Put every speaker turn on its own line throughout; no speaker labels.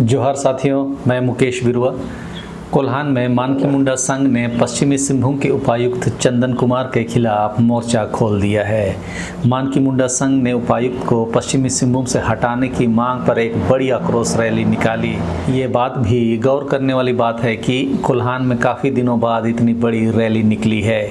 जोहार साथियों, मैं मुकेश बिरुआ। कोल्हान में मानकी मुंडा संघ ने पश्चिमी सिंहभूम के उपायुक्त चंदन कुमार के खिलाफ मोर्चा खोल दिया है। मानकी मुंडा संघ ने उपायुक्त को पश्चिमी सिंहभूम से हटाने की मांग पर एक बड़ी आक्रोश रैली निकाली। ये बात भी गौर करने वाली बात है कि कोल्हान में काफ़ी दिनों बाद इतनी बड़ी रैली निकली है।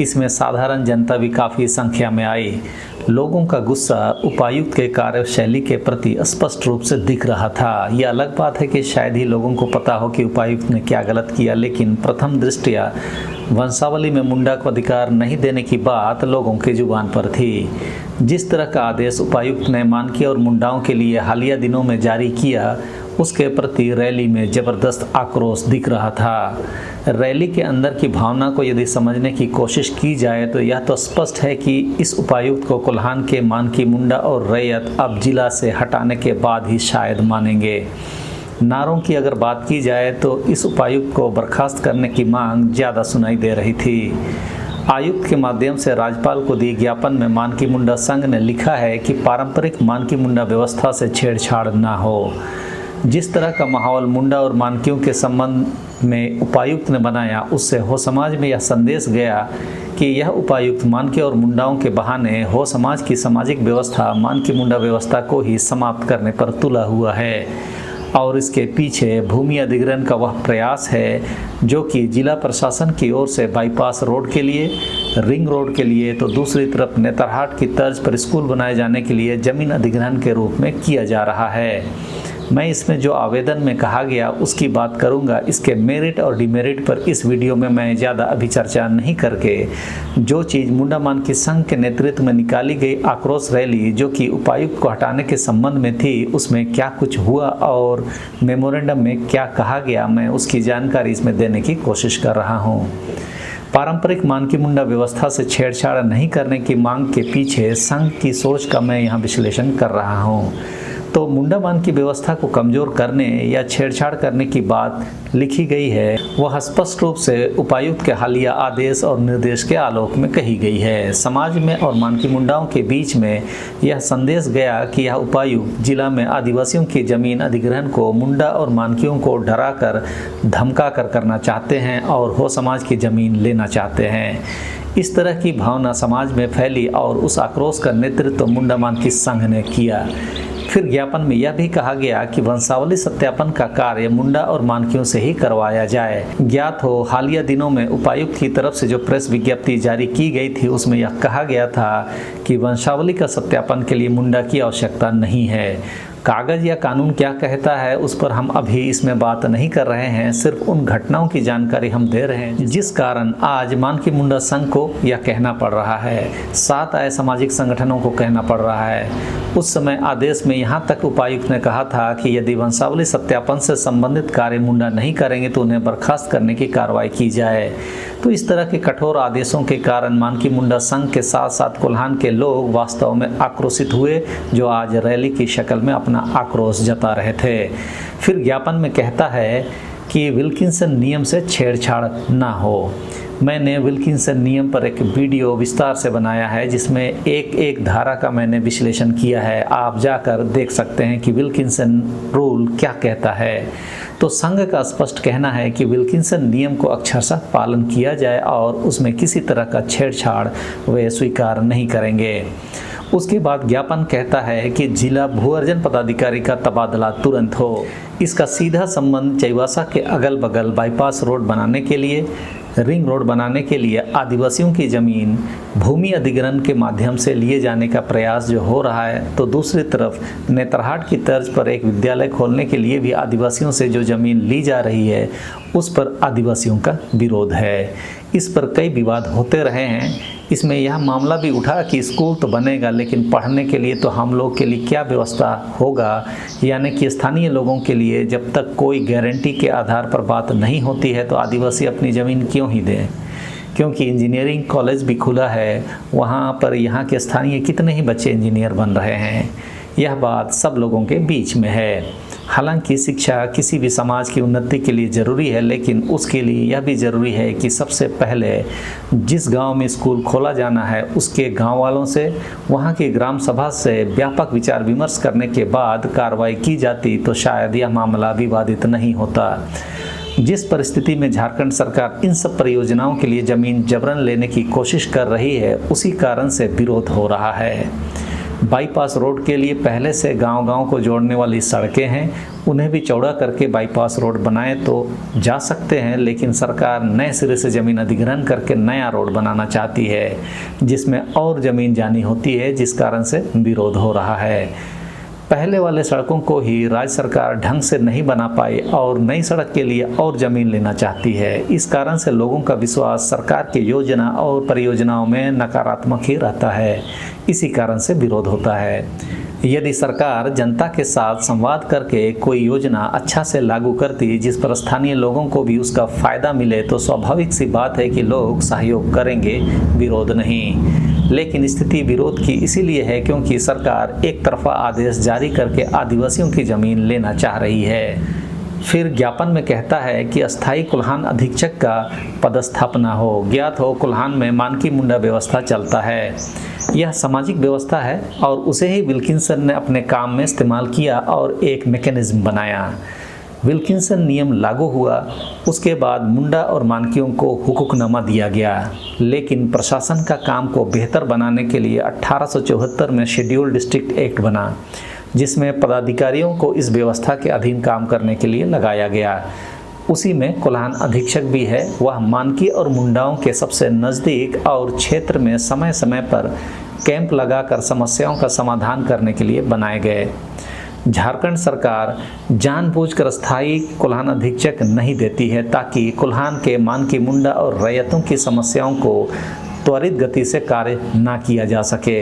इसमें साधारण जनता भी काफ़ी संख्या में आई। लोगों का गुस्सा उपायुक्त के कार्यशैली के प्रति स्पष्ट रूप से दिख रहा था। यह अलग बात है कि शायद ही लोगों को पता हो कि उपायुक्त ने क्या गलत किया, लेकिन प्रथम दृष्टया वंशावली में मुंडा को अधिकार नहीं देने की बात लोगों के जुबान पर थी। जिस तरह का आदेश उपायुक्त ने मानकी और मुंडाओं के लिए हालिया दिनों में जारी किया, उसके प्रति रैली में जबरदस्त आक्रोश दिख रहा था। रैली के अंदर की भावना को यदि समझने की कोशिश की जाए तो यह तो स्पष्ट है कि इस उपायुक्त को कोल्हान के मानकी, मुंडा और रैयत अब जिला से हटाने के बाद ही शायद मानेंगे। नारों की अगर बात की जाए तो इस उपायुक्त को बर्खास्त करने की मांग ज़्यादा सुनाई दे रही थी। आयुक्त के माध्यम से राज्यपाल को दिए ज्ञापन में मानकी मुंडा संघ ने लिखा है कि पारंपरिक मानकी मुंडा व्यवस्था से छेड़छाड़ ना हो। जिस तरह का माहौल मुंडा और मानकियों के संबंध में उपायुक्त ने बनाया, उससे हो समाज में यह संदेश गया कि यह उपायुक्त मानकी और मुंडाओं के बहाने हो समाज की सामाजिक व्यवस्था, मानकी मुंडा व्यवस्था को ही समाप्त करने पर तुला हुआ है। और इसके पीछे भूमि अधिग्रहण का वह प्रयास है जो कि जिला प्रशासन की ओर से बाईपास रोड के लिए, रिंग रोड के लिए, तो दूसरी तरफ नेतरहाट की तर्ज पर स्कूल बनाए जाने के लिए जमीन अधिग्रहण के रूप में किया जा रहा है। मैं इसमें जो आवेदन में कहा गया उसकी बात करूंगा। इसके मेरिट और डिमेरिट पर इस वीडियो में मैं ज़्यादा अभी चर्चा नहीं करके, जो चीज़ मुंडा मानकी संघ के नेतृत्व में निकाली गई आक्रोश रैली जो कि उपायुक्त को हटाने के संबंध में थी, उसमें क्या कुछ हुआ और मेमोरेंडम में क्या कहा गया, मैं उसकी जानकारी इसमें देने की कोशिश कर रहा हूँ। पारंपरिक मानकी मुंडा व्यवस्था से छेड़छाड़ नहीं करने की मांग के पीछे संघ की सोच का मैं यहाँ विश्लेषण कर रहा हूँ। तो मुंडा मान की व्यवस्था को कमज़ोर करने या छेड़छाड़ करने की बात लिखी गई है, वह स्पष्ट रूप से उपायुक्त के हालिया आदेश और निर्देश के आलोक में कही गई है। समाज में और मानकी मुंडाओं के बीच में यह संदेश गया कि यह उपायुक्त जिला में आदिवासियों की जमीन अधिग्रहण को मुंडा और मानकियों को डरा कर, धमका कर करना चाहते हैं और हो समाज की जमीन लेना चाहते हैं। इस तरह की भावना समाज में फैली और उस आक्रोश का नेतृत्व मुंडा मानकी संघ ने किया। फिर ज्ञापन में यह भी कहा गया कि वंशावली सत्यापन का कार्य मुंडा और मानकियों से ही करवाया जाए। ज्ञात हो, हालिया दिनों में उपायुक्त की तरफ से जो प्रेस विज्ञप्ति जारी की गई थी, उसमें यह कहा गया था कि वंशावली का सत्यापन के लिए मुंडा की आवश्यकता नहीं है। कागज या कानून क्या कहता है उस पर हम अभी इसमें बात नहीं कर रहे हैं, सिर्फ उन घटनाओं की जानकारी हम दे रहे हैं जिस कारण आज मानकी मुंडा संघ को यह कहना पड़ रहा है, साथ आए सामाजिक संगठनों को कहना पड़ रहा है। उस समय आदेश में यहाँ तक उपायुक्त ने कहा था कि यदि वंशावली सत्यापन से संबंधित कार्य मुंडा नहीं करेंगे तो उन्हें बर्खास्त करने की कार्रवाई की जाए। तो इस तरह के कठोर आदेशों के कारण मानकी मुंडा संघ के साथ साथ कोल्हान के लोग वास्तव में आक्रोशित हुए, जो आज रैली की शक्ल में अपना आक्रोश जता रहे थे। फिर ज्ञापन में कहता है कि विल्किंसन नियम से छेड़छाड़ ना हो। मैंने विल्किंसन नियम पर एक वीडियो विस्तार से बनाया है जिसमें एक एक धारा का मैंने विश्लेषण किया है। आप जाकर देख सकते हैं कि विल्किंसन रूल क्या कहता है। तो संघ का स्पष्ट कहना है कि विल्किंसन नियम को अक्षरशः पालन किया जाए और उसमें किसी तरह का छेड़छाड़ वे स्वीकार नहीं करेंगे। उसके बाद ज्ञापन कहता है कि जिला भू अर्जन पदाधिकारी का तबादला तुरंत हो। इसका सीधा संबंध चाईबासा के अगल बगल बाईपास रोड बनाने के लिए, रिंग रोड बनाने के लिए आदिवासियों की ज़मीन भूमि अधिग्रहण के माध्यम से लिए जाने का प्रयास जो हो रहा है, तो दूसरी तरफ नेतरहाट की तर्ज पर एक विद्यालय खोलने के लिए भी आदिवासियों से जो ज़मीन ली जा रही है उस पर आदिवासियों का विरोध है। इस पर कई विवाद होते रहे हैं। इसमें यह मामला भी उठा कि स्कूल तो बनेगा, लेकिन पढ़ने के लिए तो हम लोग के लिए क्या व्यवस्था होगा, यानी कि स्थानीय लोगों के लिए जब तक कोई गारंटी के आधार पर बात नहीं होती है तो आदिवासी अपनी ज़मीन क्यों ही दें। क्योंकि इंजीनियरिंग कॉलेज भी खुला है, वहाँ पर यहाँ के स्थानीय कितने ही बच्चे इंजीनियर बन रहे हैं। यह बात सब लोगों के बीच में है। हालांकि शिक्षा किसी भी समाज की उन्नति के लिए ज़रूरी है, लेकिन उसके लिए यह भी ज़रूरी है कि सबसे पहले जिस गांव में स्कूल खोला जाना है उसके गांव वालों से, वहां की ग्राम सभा से व्यापक विचार विमर्श करने के बाद कार्रवाई की जाती तो शायद यह मामला विवादित नहीं होता। जिस परिस्थिति में झारखंड सरकार इन सब परियोजनाओं के लिए ज़मीन जबरन लेने की कोशिश कर रही है, उसी कारण से विरोध हो रहा है। बाईपास रोड के लिए पहले से गांव-गांव को जोड़ने वाली सड़कें हैं, उन्हें भी चौड़ा करके बाईपास रोड बनाए तो जा सकते हैं, लेकिन सरकार नए सिरे से ज़मीन अधिग्रहण करके नया रोड बनाना चाहती है, जिसमें और ज़मीन जानी होती है, जिस कारण से विरोध हो रहा है। पहले वाले सड़कों को ही राज्य सरकार ढंग से नहीं बना पाई और नई सड़क के लिए और ज़मीन लेना चाहती है। इस कारण से लोगों का विश्वास सरकार की योजना और परियोजनाओं में नकारात्मक ही रहता है। इसी कारण से विरोध होता है। यदि सरकार जनता के साथ संवाद करके कोई योजना अच्छा से लागू करती जिस पर स्थानीय लोगों को भी उसका फ़ायदा मिले तो स्वाभाविक सी बात है कि लोग सहयोग करेंगे, विरोध नहीं। लेकिन स्थिति विरोध की इसीलिए है क्योंकि सरकार एक तरफा आदेश जारी करके आदिवासियों की ज़मीन लेना चाह रही है। फिर ज्ञापन में कहता है कि अस्थायी कुल्हान अधीक्षक का पदस्थापना हो। ज्ञात हो कुल्हान में मानकी मुंडा व्यवस्था चलता है। यह सामाजिक व्यवस्था है और उसे ही विल्किंसन ने अपने काम में इस्तेमाल किया और एक मैकेनिज्म बनाया। विल्किंसन नियम लागू हुआ, उसके बाद मुंडा और मानकियों को हुकुकनामा दिया गया, लेकिन प्रशासन का काम को बेहतर बनाने के लिए 1874 में शेड्यूल डिस्ट्रिक्ट एक्ट बना, जिसमें पदाधिकारियों को इस व्यवस्था के अधीन काम करने के लिए लगाया गया। उसी में कुल्हान अधीक्षक भी है। वह मानकी और मुंडाओं के सबसे नज़दीक और क्षेत्र में समय समय पर कैंप लगाकर समस्याओं का समाधान करने के लिए बनाए गए। झारखंड सरकार जानबूझकर स्थायी कुल्हान अधीक्षक नहीं देती है ताकि कुल्हान के मानकी मुंडा और रैयतों की समस्याओं को त्वरित गति से कार्य ना किया जा सके।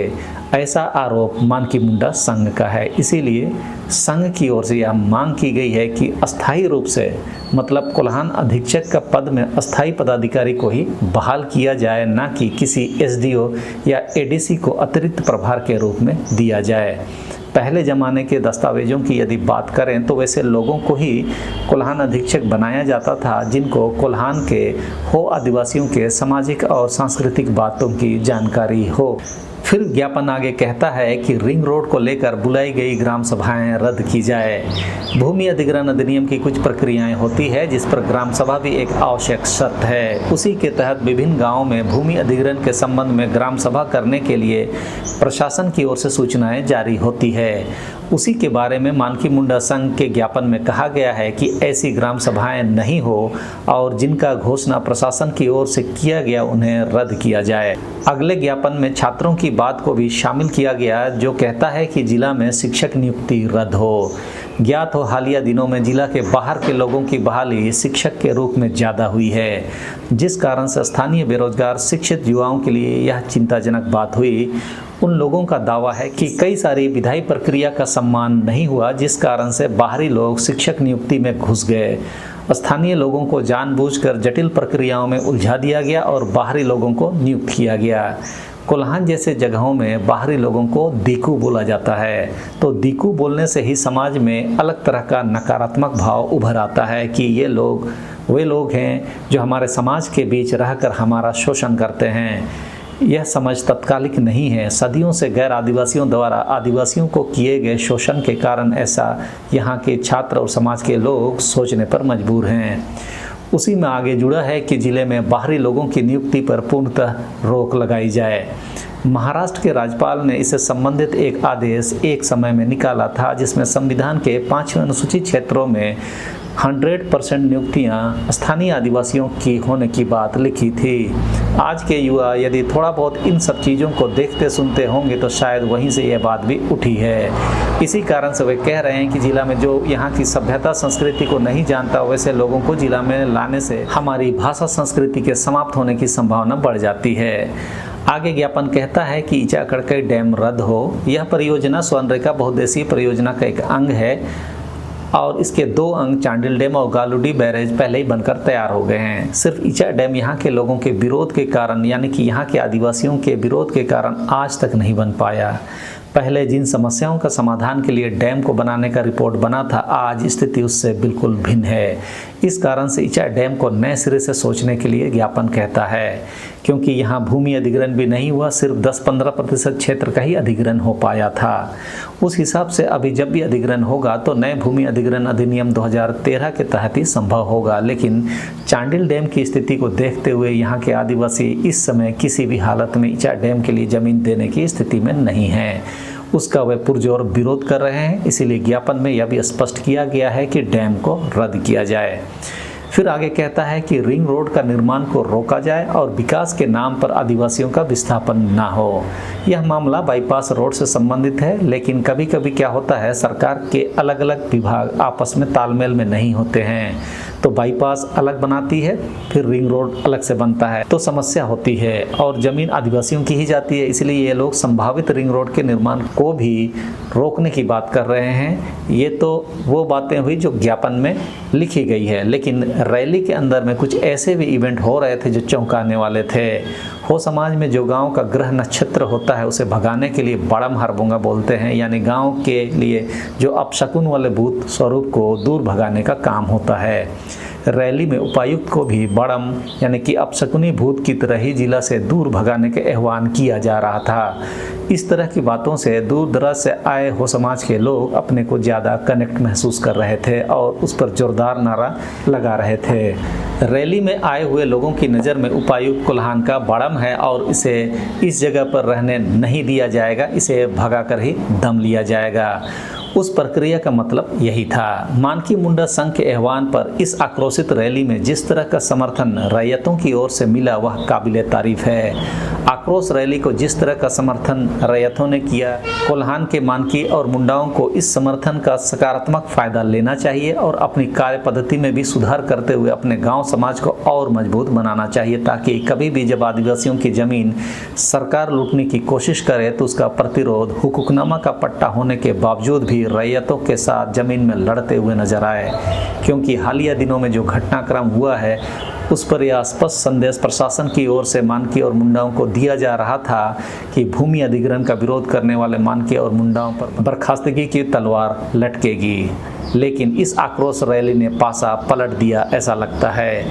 ऐसा आरोप मानकी मुंडा संघ का है। इसीलिए संघ की ओर से यह मांग की गई है कि अस्थायी रूप से, मतलब कुल्हान अधीक्षक का पद में अस्थायी पदाधिकारी को ही बहाल किया जाए, ना कि किसी एसडीओ या एडीसी को अतिरिक्त प्रभार के रूप में दिया जाए। पहले ज़माने के दस्तावेजों की यदि बात करें तो वैसे लोगों को ही कुल्हान अधीक्षक बनाया जाता था जिनको कुल्हान के हो आदिवासियों के सामाजिक और सांस्कृतिक बातों की जानकारी हो। फिर ज्ञापन आगे कहता है कि रिंग रोड को लेकर बुलाई गई ग्राम सभाएं रद्द की जाए। भूमि अधिग्रहण अधिनियम की कुछ प्रक्रियाएं होती है जिस पर ग्राम सभा भी एक आवश्यक शर्त है। उसी के तहत विभिन्न गांवों में भूमि अधिग्रहण के संबंध में ग्राम सभा करने के लिए प्रशासन की ओर से सूचनाएं जारी होती है। उसी के बारे में मानकी मुंडा संघ के ज्ञापन में कहा गया है कि ऐसी ग्राम सभाएं नहीं हो और जिनका घोषणा प्रशासन की ओर से किया गया उन्हें रद्द किया जाए। अगले ज्ञापन में छात्रों की बात को भी शामिल किया गया जो कहता है कि जिला में शिक्षक नियुक्ति रद्द हो। ज्ञात हो हालिया दिनों में जिला के बाहर के लोगों की बहाली शिक्षक के रूप में ज़्यादा हुई है, जिस कारण से स्थानीय बेरोजगार शिक्षित युवाओं के लिए यह चिंताजनक बात हुई। उन लोगों का दावा है कि कई सारी विधायी प्रक्रिया का सम्मान नहीं हुआ, जिस कारण से बाहरी लोग शिक्षक नियुक्ति में घुस गए। स्थानीय लोगों को जानबूझकर जटिल प्रक्रियाओं में उलझा दिया गया और बाहरी लोगों को नियुक्त किया गया। कुल्हान जैसे जगहों में बाहरी लोगों को दीकू बोला जाता है, तो दीकू बोलने से ही समाज में अलग तरह का नकारात्मक भाव उभर आता है कि ये लोग वे लोग हैं जो हमारे समाज के बीच रहकर हमारा शोषण करते हैं। यह समझ तत्कालिक नहीं है। सदियों से गैर आदिवासियों द्वारा आदिवासियों को किए गए शोषण के कारण ऐसा यहाँ के छात्र और समाज के लोग सोचने पर मजबूर हैं। उसी में आगे जुड़ा है कि जिले में बाहरी लोगों की नियुक्ति पर पूर्णतः रोक लगाई जाए। महाराष्ट्र के राज्यपाल ने इससे संबंधित एक आदेश एक समय में निकाला था जिसमें संविधान के 5वें अनुसूचित क्षेत्रों में 100% नियुक्तियां स्थानीय आदिवासियों की होने की बात लिखी थी। आज के युवा यदि थोड़ा बहुत इन सब चीज़ों को देखते सुनते होंगे तो शायद वहीं से यह बात भी उठी है। इसी कारण से वे कह रहे हैं कि जिला में जो यहाँ की सभ्यता संस्कृति को नहीं जानता वैसे लोगों को जिला में लाने से हमारी भाषा संस्कृति के समाप्त होने की संभावना बढ़ जाती है। आगे ज्ञापन कहता है कि इचा कड़कई डैम रद्द हो। यह परियोजना स्वर्णरेखा बहुउद्देशीय परियोजना का एक अंग है और इसके 2 अंग चांडिल डैम और गालूडी बैरेज पहले ही बनकर तैयार हो गए हैं। सिर्फ इचा डैम यहाँ के लोगों के विरोध के कारण, यानी कि यहाँ के आदिवासियों के विरोध के कारण आज तक नहीं बन पाया। पहले जिन समस्याओं का समाधान के लिए डैम को बनाने का रिपोर्ट बना था, आज स्थिति उससे बिल्कुल भिन्न है। इस कारण से इचाई डैम को नए सिरे से सोचने के लिए ज्ञापन कहता है, क्योंकि यहाँ भूमि अधिग्रहण भी नहीं हुआ, सिर्फ 10-15% क्षेत्र का ही अधिग्रहण हो पाया था। उस हिसाब से अभी जब भी अधिग्रहण होगा तो नए भूमि अधिग्रहण अधिनियम 2013 के तहत ही संभव होगा। लेकिन चांडिल डैम की स्थिति को देखते हुए यहाँ के आदिवासी इस समय किसी भी हालत में इचाई डैम के लिए जमीन देने की स्थिति में नहीं है। उसका वे पुरजोर विरोध कर रहे हैं। इसीलिए ज्ञापन में यह भी स्पष्ट किया गया है कि डैम को रद्द किया जाए। फिर आगे कहता है कि रिंग रोड का निर्माण को रोका जाए और विकास के नाम पर आदिवासियों का विस्थापन ना हो। यह मामला बाईपास रोड से संबंधित है, लेकिन कभी कभी क्या होता है, सरकार के अलग अलग विभाग आपस में तालमेल में नहीं होते हैं, तो बाईपास अलग बनाती है, फिर रिंग रोड अलग से बनता है, तो समस्या होती है और ज़मीन आदिवासियों की ही जाती है। इसलिए ये लोग संभावित रिंग रोड के निर्माण को भी रोकने की बात कर रहे हैं। ये तो वो बातें हुई जो ज्ञापन में लिखी गई है, लेकिन रैली के अंदर में कुछ ऐसे भी इवेंट हो रहे थे जो चौंकाने वाले थे। हो समाज में जो गांव का ग्रह नक्षत्र होता है उसे भगाने के लिए बड़म हरबोंगा बोलते हैं, यानी गांव के लिए जो अपशकुन वाले भूत स्वरूप को दूर भगाने का काम होता है। रैली में उपायुक्त को भी बड़म यानी कि अपशकुनी भूत की तरह ही जिला से दूर भगाने के आह्वान किया जा रहा था। इस तरह की बातों से दूर दराज से आए हो समाज के लोग अपने को ज़्यादा कनेक्ट महसूस कर रहे थे और उस पर जोरदार नारा लगा रहे थे। रैली में आए हुए लोगों की नज़र में उपायुक्त कोल्हान का बड़म है और इसे इस जगह पर रहने नहीं दिया जाएगा, इसे भगाकर ही दम लिया जाएगा। उस प्रक्रिया का मतलब यही था। मानकी मुंडा संघ के आह्वान पर इस आक्रोशित रैली में जिस तरह का समर्थन रैयतों की ओर से मिला वह काबिले तारीफ है। आक्रोश रैली को जिस तरह का समर्थन रैयतों ने किया, कोल्हान के मानकी और मुंडाओं को इस समर्थन का सकारात्मक फायदा लेना चाहिए और अपनी कार्य पद्धति में भी सुधार करते हुए अपने गांव समाज को और मजबूत बनाना चाहिए, ताकि कभी भी जब आदिवासियों की जमीन सरकार लूटने की कोशिश करे तो उसका प्रतिरोध हुकूकनामा का पट्टा होने के बावजूद भी रैयतों के साथ जमीन में लड़ते हुए नजर आए। क्योंकि हालिया दिनों में जो घटनाक्रम हुआ है उस पर यह स्पष्ट संदेश प्रशासन की ओर से मानकी और मुंडाओं को दिया जा रहा था कि भूमि अधिग्रहण का विरोध करने वाले मानकी और मुंडाओं पर बर्खास्तगी की तलवार लटकेगी। लेकिन इस आक्रोश रैली ने पासा पलट दिया ऐसा लगता है।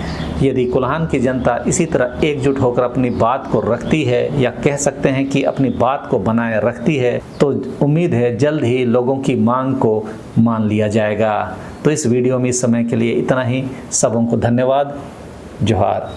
यदि कोल्हान की जनता इसी तरह एकजुट होकर अपनी बात को रखती है, या कह सकते हैं कि अपनी बात को बनाए रखती है, तो उम्मीद है जल्द ही लोगों की मांग को मान लिया जाएगा। तो इस वीडियो में इस समय के लिए इतना ही। सबों को धन्यवाद। जोहार।